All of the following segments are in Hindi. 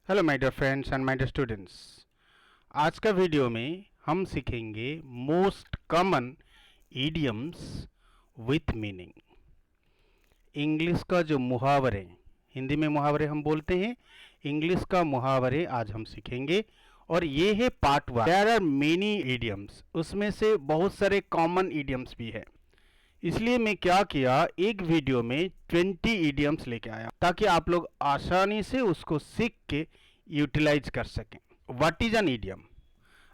Hello my dear friends and my dear students. आज का वीडियो में हम सीखेंगे most common idioms with meaning. English का जो मुहावरे, हिंदी में मुहावरे हम बोलते हैं, इंग्लिश का मुहावरे आज हम सीखेंगे और ये है part 1। There are many idioms, उसमें से बहुत सारे कॉमन इडियम्स भी है। इसलिए मैं क्या किया, एक वीडियो में 20 इडियम्स लेके आया ताकि आप लोग आसानी से उसको सीख के यूटिलाइज कर सकें। What is an idiom?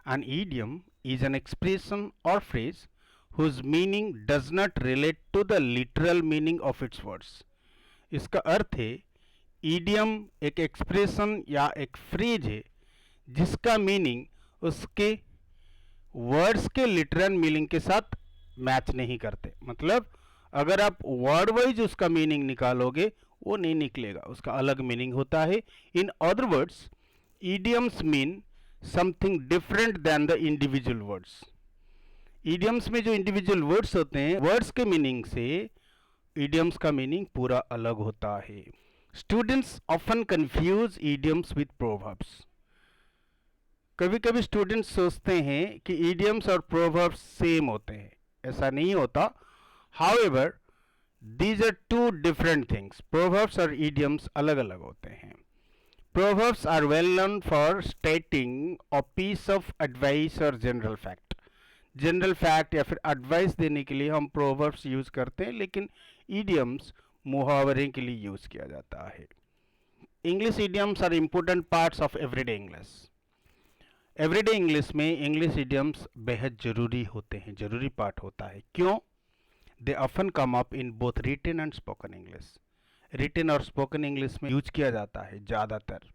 An idiom is an expression or phrase whose meaning does not relate to the literal meaning of its words. इसका अर्थ है, इडियम एक एक्सप्रेशन या एक फ्रेज है जिसका मीनिंग उसके वर्ड्स के लिटरल मीनिंग के साथ मैच नहीं करते। मतलब अगर आप वर्ड वाइज उसका मीनिंग निकालोगे वो नहीं निकलेगा, उसका अलग मीनिंग होता है। In other words, idioms mean something different than the individual words. Idioms में जो इंडिविजुअल वर्ड्स होते हैं, वर्ड्स के मीनिंग से इडियम्स का मीनिंग पूरा अलग होता है। Students often confuse idioms with proverbs. कभी कभी स्टूडेंट्स सोचते हैं कि इडियम्स और प्रोवर्ब्स सेम होते हैं, ऐसा नहीं होता। However these are two different things. Proverbs और इडियम्स अलग अलग होते हैं। Proverbs are well known for stating a piece of advice और जनरल फैक्ट। जनरल फैक्ट या फिर एडवाइस देने के लिए हम प्रोवर्ब्स यूज करते हैं, लेकिन इडियम्स मुहावरे के लिए यूज किया जाता है। English idioms are important parts of everyday English. Everyday English में इंग्लिश इडियम्स बेहद जरूरी होते हैं, जरूरी पार्ट होता है। क्यों? They often come up in both written and spoken English. Written और स्पोकन इंग्लिश में यूज किया जाता है ज़्यादातर।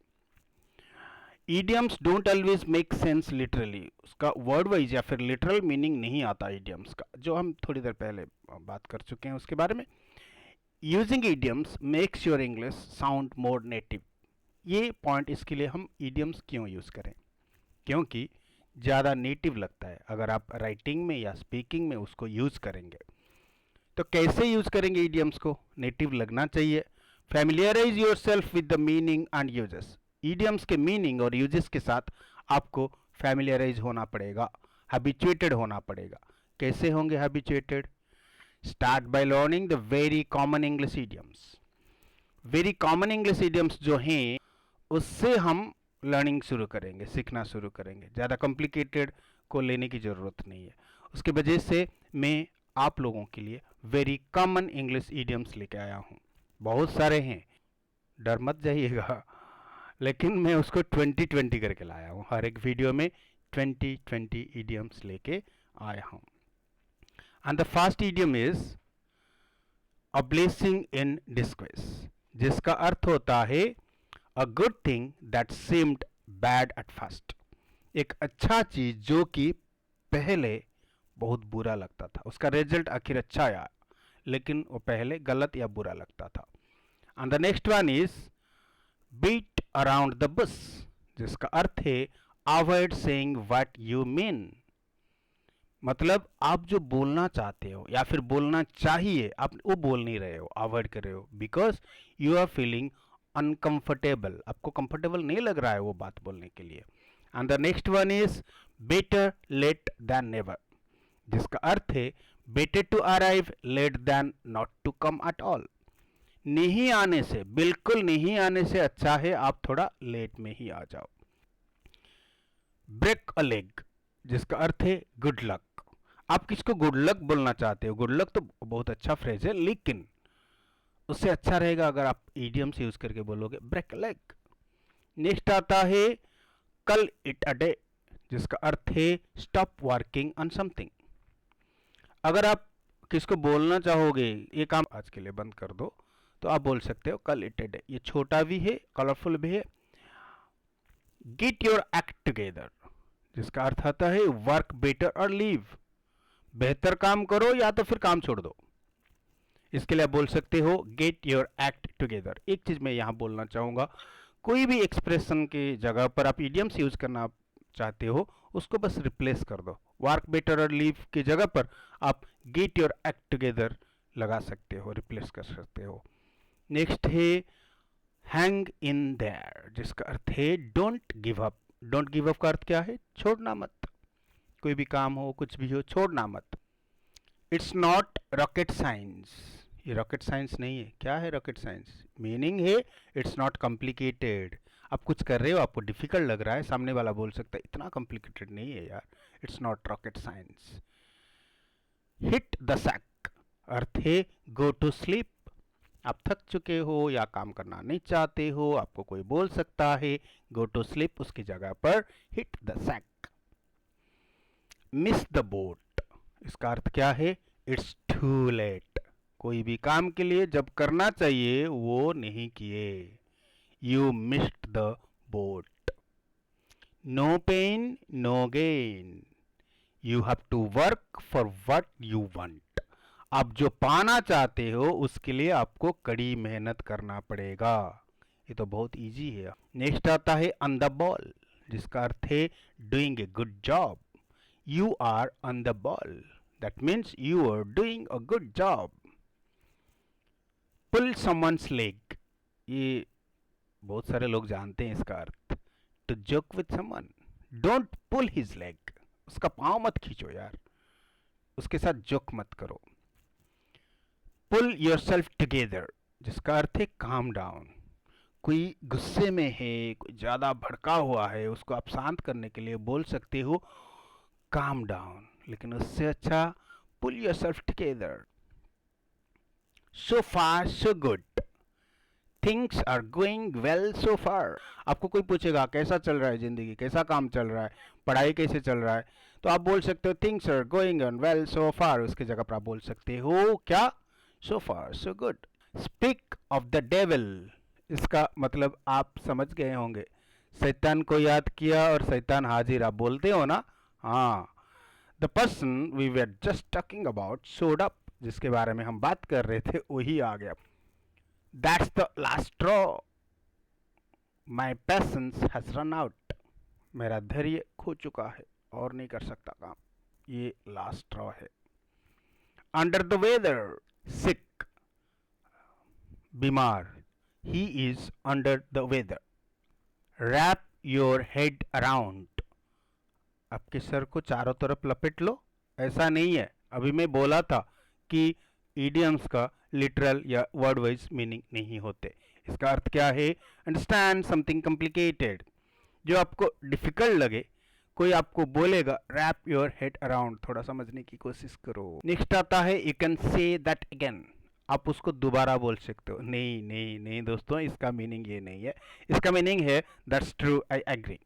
Idioms don't always make sense literally. उसका वर्ड वाइज या फिर लिटरल मीनिंग नहीं आता इडियम्स का, जो हम थोड़ी देर पहले बात कर चुके हैं उसके बारे में। Using idioms makes your English sound more native. ये पॉइंट, इसके लिए हम इडियम्स क्यों यूज़ करें? क्योंकि ज़्यादा नेटिव लगता है अगर आप राइटिंग में या स्पीकिंग में उसको यूज़ करेंगे। तो कैसे यूज़ करेंगे इडियम्स को? नेटिव लगना चाहिए। Familiarize yourself with the meaning and uses. Idioms के मीनिंग और यूजेस के साथ आपको फैमिलियराइज होना पड़ेगा, हैबिचुएटेड होना पड़ेगा। कैसे होंगे habituated? Start by learning the very common English idioms. Very common English idioms जो हैं उससे हम लर्निंग शुरू करेंगे, सीखना शुरू करेंगे। ज़्यादा कॉम्प्लिकेटेड को लेने की ज़रूरत नहीं है। उसके वजह से मैं आप लोगों के लिए वेरी कॉमन इंग्लिश इडियम्स लेके आया हूँ। बहुत सारे हैं, डर मत जाइएगा, लेकिन मैं उसको 20-20 करके लाया हूँ। हर एक वीडियो में 20-20 इडियम्स लेके आया हूँ। And the first idiom is a blessing in disgrace, जिसका अर्थ होता है a good thing that seemed bad at first. एक अच्छा चीज जो कि पहले बहुत बुरा लगता था, उसका रिजल्ट आखिर अच्छा आया, लेकिन वो पहले गलत या बुरा लगता था। And the next one is beat around the bush, जिसका अर्थ है avoid saying what you mean. मतलब आप जो बोलना चाहते हो या फिर बोलना चाहिए, आप वो बोल नहीं रहे हो, अवॉइड कर रहे हो, because you are feeling uncomfortable. आपको कंफर्टेबल नहीं लग रहा है वो बात बोलने के लिए। And the next one is better late than never, जिसका अर्थ है better to arrive late than not to come at all. नहीं आने से, बिल्कुल नहीं आने से अच्छा है आप थोड़ा लेट में ही आ जाओ। ब्रेक अ लेग, जिसका अर्थ है गुड लक। आप किसको गुड लक बोलना चाहते हो? गुड लक तो बहुत अच्छा फ्रेज है, लेकिन उससे अच्छा रहेगा अगर आप इडियम से यूज करके बोलोगे ब्रेक लेग। नेक्स्ट आता है कल इट अ डे, जिसका अर्थ है स्टॉप वर्किंग ऑन समथिंग। अगर आप किसको बोलना चाहोगे ये काम आज के लिए बंद कर दो, तो आप बोल सकते हो कल इट अ डे। ये छोटा भी है, कलरफुल भी है। गेट योर एक्ट टुगेदर, जिसका अर्थ आता है वर्क बेटर और लीव। बेहतर काम करो या तो फिर काम छोड़ दो। इसके लिए आप बोल सकते हो गेट योर एक्ट टुगेदर। एक चीज मैं यहां बोलना चाहूंगा, कोई भी एक्सप्रेशन के जगह पर आप इडियम्स यूज करना चाहते हो उसको बस रिप्लेस कर दो। वर्क बेटर और लीव की जगह पर आप गेट योर एक्ट टुगेदर लगा सकते हो, रिप्लेस कर सकते हो। नेक्स्ट है हैंग इन देयर, जिसका अर्थ है don't give up. Don't give up का अर्थ क्या है? छोड़ना मत। कोई भी काम हो, कुछ भी हो, छोड़ना मत। इट्स नॉट रॉकेट साइंस, ये रॉकेट साइंस नहीं है। क्या है रॉकेट साइंस? मीनिंग है इट्स नॉट कॉम्प्लिकेटेड। आप कुछ कर रहे हो, आपको डिफिकल्ट लग रहा है, सामने वाला बोल सकता है इतना कॉम्प्लिकेटेड नहीं है यार, it's not rocket science. Hit the sack, अर्थ है गो टू स्लीप। आप थक चुके हो या काम करना नहीं चाहते हो, आपको कोई बोल सकता है गो टू स्लीप, उसकी जगह पर hit the sack. Miss the boat, इसका अर्थ क्या है? It's too late. कोई भी काम के लिए जब करना चाहिए वो नहीं किए, you missed the boat. No pain no gain, you have to work for what you want. आप जो पाना चाहते हो उसके लिए आपको कड़ी मेहनत करना पड़ेगा। ये तो बहुत इजी है। नेक्स्ट आता है ऑन द बॉल, जिसका अर्थ है doing a good job. You are on the ball, that means you are doing a good job. Pull someone's leg, ये बहुत सारे लोग जानते हैं इसका अर्थ। To joke with someone, don't pull his leg, उसका पांव मत खींचो यार, उसके साथ जोक मत करो। पुल योरसेल्फ टुगेदर, जिसका अर्थ है काम डाउन। कोई गुस्से में है, कोई ज्यादा भड़का हुआ है, उसको आप शांत करने के लिए बोल सकते हो काम डाउन, लेकिन उससे अच्छा pull yourself together. So far so good, things are going well so far. आपको कोई पूछेगा कैसा चल रहा है जिंदगी, कैसा काम चल रहा है, पढ़ाई कैसे चल रहा है, तो आप बोल सकते हो things are going on well so far, उसकी जगह पर आप बोल सकते हो क्या? So far so good. Speak of the devil, इसका मतलब आप समझ गए होंगे, शैतान को याद किया और शैतान हाजिर, आप बोलते हो ना? हाँ, the person we were just talking about showed up, जिसके बारे में हम बात कर रहे थे वही आ गया। That's the last straw, my patience has run out, मेरा धैर्य खो चुका है और नहीं कर सकता काम, ये लास्ट स्ट्रॉ है। अंडर द वेदर, सिक, बीमार, ही is under the weather. Wrap your head around, आपके सर को चारों तरफ लपेट लो, ऐसा नहीं है। अभी मैं बोला था कि इडियम्स का लिटरल या वर्ड वाइज मीनिंग नहीं होते। इसका अर्थ क्या है? अंडरस्टैंड समथिंग कॉम्प्लिकेटेड, जो आपको डिफिकल्ट लगे, कोई आपको बोलेगा रैप योर हेड अराउंड, थोड़ा समझने की कोशिश करो। नेक्स्ट आता है you can say that again, आप उसको दोबारा बोल सकते हो। नहीं नहीं नहीं दोस्तों, इसका मीनिंग ये नहीं है। इसका मीनिंग है दैट्स ट्रू, आई एग्री।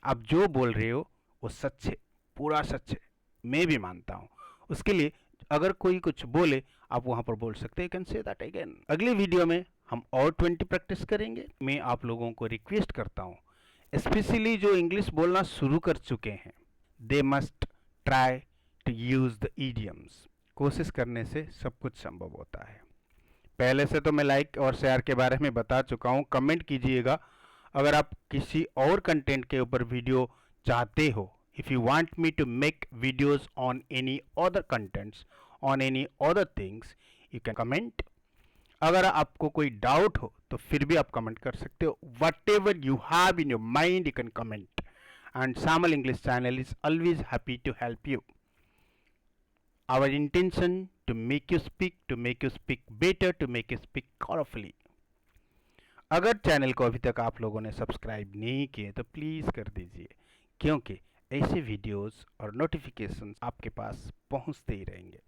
आप जो बोल रहे हो वो सच है, पूरा सच है, मैं भी मानता हूँ। उसके लिए अगर कोई कुछ बोले आप वहां पर बोल सकते हैं कैन से दैट अगेन। अगली वीडियो में हम और 20 प्रैक्टिस करेंगे। मैं आप लोगों को रिक्वेस्ट करता हूँ, स्पेशली जो इंग्लिश बोलना शुरू कर चुके हैं, they must try to use the idioms. कोशिश करने से सब कुछ संभव होता है। पहले से तो मैं लाइक और शेयर के बारे में बता चुका हूँ, कमेंट कीजिएगा। अगर आप किसी और कंटेंट के ऊपर वीडियो चाहते हो, if you want me to make videos on any other contents, on any other things, you can comment. अगर आपको कोई डाउट हो तो फिर भी आप कमेंट कर सकते हो। whatever you have in your mind you can comment, and Samal English channel is always happy to help you. Our intention to make you speak better, to make you speak colorfully. अगर चैनल को अभी तक आप लोगों ने सब्सक्राइब नहीं किए तो प्लीज़ कर दीजिए, क्योंकि ऐसे वीडियोस और नोटिफिकेशंस आपके पास पहुंचते ही रहेंगे।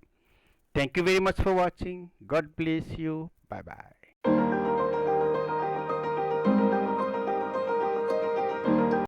Thank you very much for watching. God bless you. Bye bye.